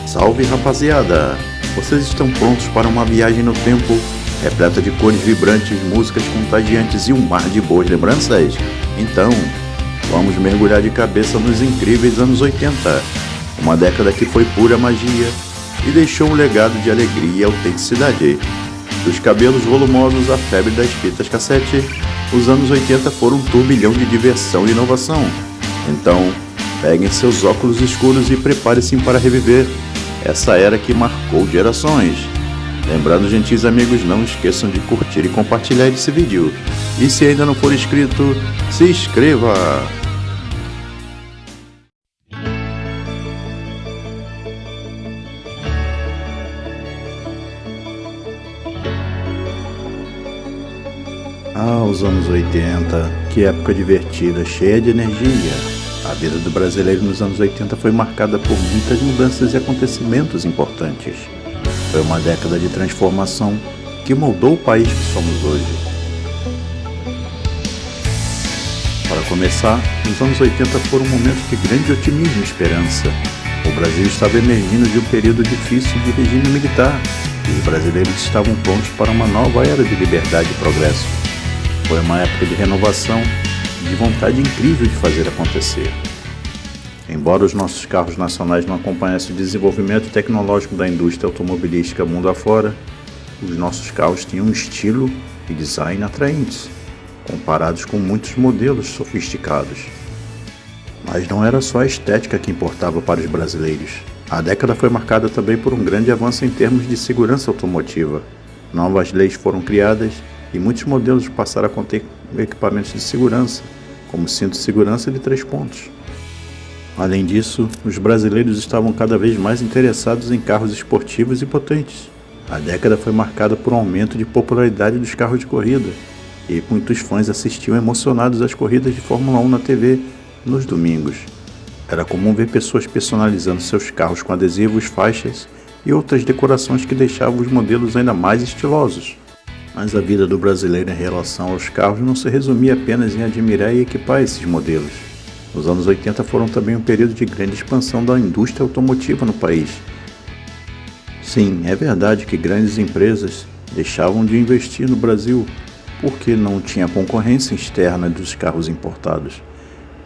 Salve, rapaziada! Vocês estão prontos para uma viagem no tempo repleta de cores vibrantes, músicas contagiantes e um mar de boas lembranças? Então, vamos mergulhar de cabeça nos incríveis anos 80, uma década que foi pura magia e deixou um legado de alegria e autenticidade. Dos cabelos volumosos à febre das fitas cassete, os anos 80 foram um turbilhão de diversão e inovação. Então, peguem seus óculos escuros e preparem-se para reviver essa era que marcou gerações. Lembrando, gentis amigos, não esqueçam de curtir e compartilhar esse vídeo. E se ainda não for inscrito, se inscreva! Ah, os anos 80, que época divertida, cheia de energia. A vida do brasileiro nos anos 80 foi marcada por muitas mudanças e acontecimentos importantes. Foi uma década de transformação que moldou o país que somos hoje. Para começar, os anos 80 foram um momento de grande otimismo e esperança. O Brasil estava emergindo de um período difícil de regime militar e os brasileiros estavam prontos para uma nova era de liberdade e progresso. Foi uma época de renovação e de vontade incrível de fazer acontecer. Embora os nossos carros nacionais não acompanhassem o desenvolvimento tecnológico da indústria automobilística mundo afora, os nossos carros tinham um estilo e design atraentes, comparados com muitos modelos sofisticados. Mas não era só a estética que importava para os brasileiros. A década foi marcada também por um grande avanço em termos de segurança automotiva. Novas leis foram criadas e muitos modelos passaram a conter equipamentos de segurança, como cinto de segurança de 3 pontos. Além disso, os brasileiros estavam cada vez mais interessados em carros esportivos e potentes. A década foi marcada por um aumento de popularidade dos carros de corrida, e muitos fãs assistiam emocionados às corridas de Fórmula 1 na TV nos domingos. Era comum ver pessoas personalizando seus carros com adesivos, faixas e outras decorações que deixavam os modelos ainda mais estilosos. Mas a vida do brasileiro em relação aos carros não se resumia apenas em admirar e equipar esses modelos. Os anos 80 foram também um período de grande expansão da indústria automotiva no país. Sim, é verdade que grandes empresas deixavam de investir no Brasil porque não tinha concorrência externa dos carros importados.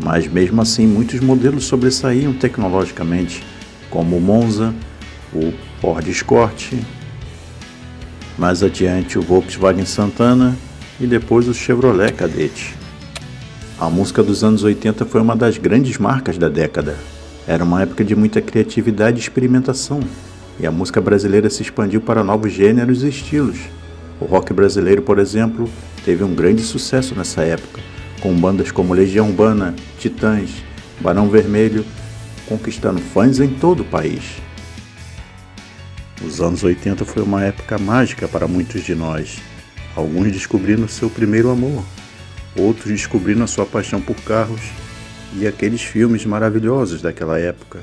Mas mesmo assim, muitos modelos sobressaíam tecnologicamente, como o Monza, o Ford Escort, mais adiante o Volkswagen Santana e depois o Chevrolet Cadete. A música dos anos 80 foi uma das grandes marcas da década. Era uma época de muita criatividade e experimentação, e a música brasileira se expandiu para novos gêneros e estilos. O rock brasileiro, por exemplo, teve um grande sucesso nessa época, com bandas como Legião Urbana, Titãs, Barão Vermelho, conquistando fãs em todo o país. Os anos 80 foi uma época mágica para muitos de nós. Alguns descobrindo seu primeiro amor, outros descobrindo a sua paixão por carros e aqueles filmes maravilhosos daquela época,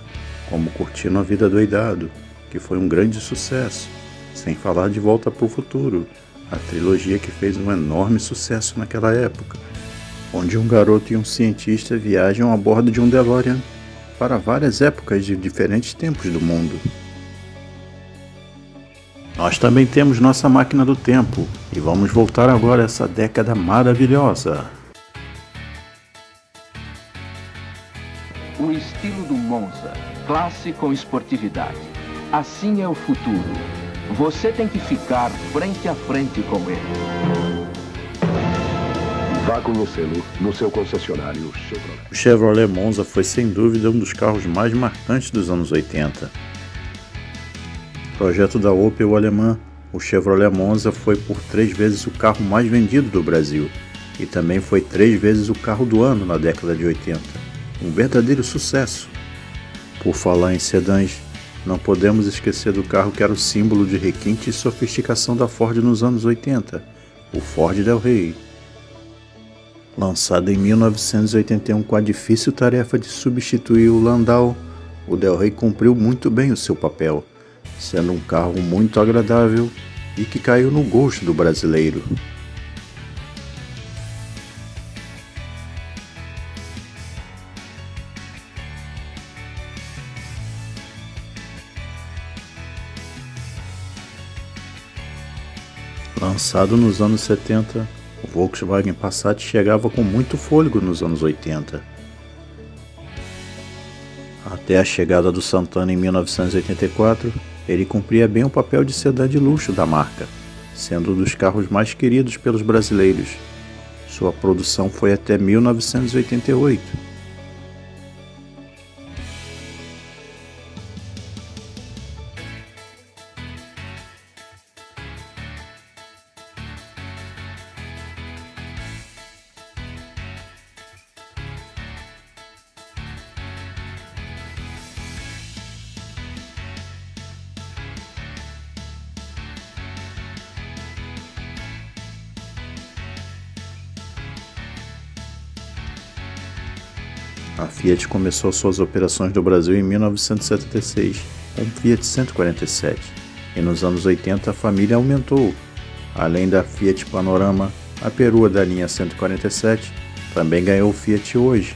como Curtindo a Vida Doidado, que foi um grande sucesso, sem falar de Volta para o Futuro, a trilogia que fez um enorme sucesso naquela época, onde um garoto e um cientista viajam a bordo de um DeLorean para várias épocas de diferentes tempos do mundo. Nós também temos nossa máquina do tempo e vamos voltar agora a essa década maravilhosa. O estilo do Monza, classe com esportividade. Assim é o futuro. Você tem que ficar frente a frente com ele. Vá conhecê-lo no seu concessionário Chevrolet. O Chevrolet Monza foi sem dúvida um dos carros mais marcantes dos anos 80. Projeto da Opel alemã, o Chevrolet Monza foi por 3 vezes o carro mais vendido do Brasil e também foi 3 vezes o carro do ano na década de 80. Um verdadeiro sucesso. Por falar em sedãs, não podemos esquecer do carro que era o símbolo de requinte e sofisticação da Ford nos anos 80, o Ford Del Rey. Lançado em 1981 com a difícil tarefa de substituir o Landau, o Del Rey cumpriu muito bem o seu papel, sendo um carro muito agradável e que caiu no gosto do brasileiro. Lançado nos anos 70, o Volkswagen Passat chegava com muito fôlego nos anos 80. Até a chegada do Santana em 1984, ele cumpria bem o papel de sedã de luxo da marca, sendo um dos carros mais queridos pelos brasileiros. Sua produção foi até 1988. A Fiat começou suas operações no Brasil em 1976, com o Fiat 147, e nos anos 80 a família aumentou. Além da Fiat Panorama, a perua da linha 147 também ganhou o Fiat Hoje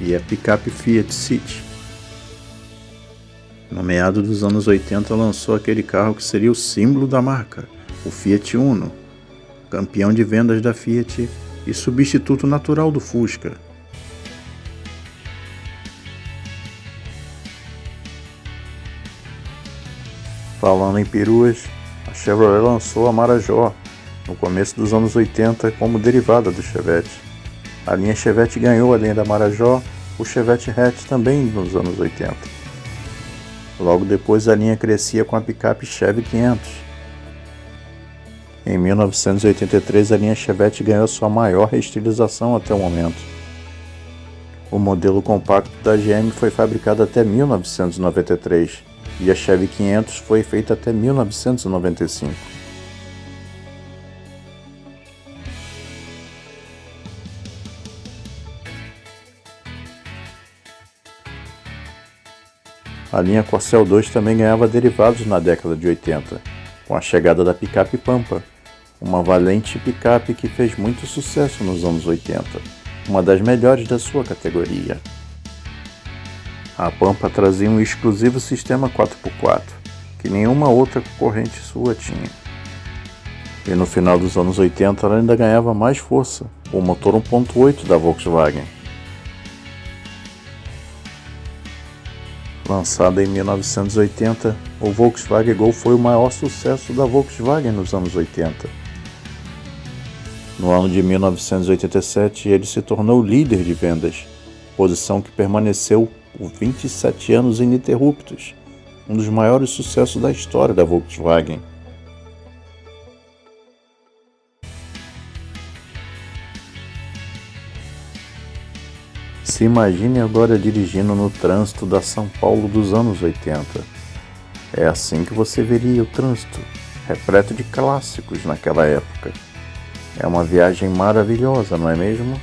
e a picape Fiat City. No meado dos anos 80 lançou aquele carro que seria o símbolo da marca, o Fiat Uno, campeão de vendas da Fiat e substituto natural do Fusca. Falando em peruas, a Chevrolet lançou a Marajó no começo dos anos 80 como derivada do Chevette. A linha Chevette ganhou, além da Marajó, o Chevette Hatch também nos anos 80. Logo depois a linha crescia com a picape Chevy 500. Em 1983 a linha Chevette ganhou sua maior reestilização até o momento. O modelo compacto da GM foi fabricado até 1993. E a Chevy 500 foi feita até 1995. A linha Corcel 2 também ganhava derivados na década de 80, com a chegada da picape Pampa, uma valente picape que fez muito sucesso nos anos 80, uma das melhores da sua categoria. A Pampa trazia um exclusivo sistema 4x4, que nenhuma outra concorrente sua tinha. E no final dos anos 80 ela ainda ganhava mais força, com o motor 1.8 da Volkswagen. Lançado em 1980, o Volkswagen Gol foi o maior sucesso da Volkswagen nos anos 80. No ano de 1987 ele se tornou líder de vendas, posição que permaneceu por 27 anos ininterruptos, um dos maiores sucessos da história da Volkswagen. Se imagine agora dirigindo no trânsito da São Paulo dos anos 80. É assim que você veria o trânsito, repleto de clássicos naquela época. É uma viagem maravilhosa, não é mesmo?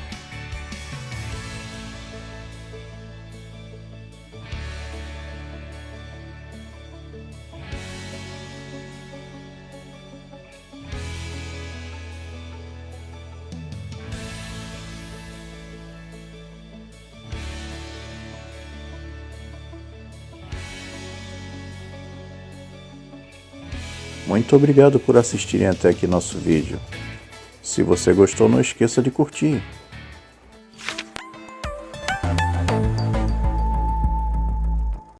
Muito obrigado por assistirem até aqui nosso vídeo. Se você gostou, não esqueça de curtir.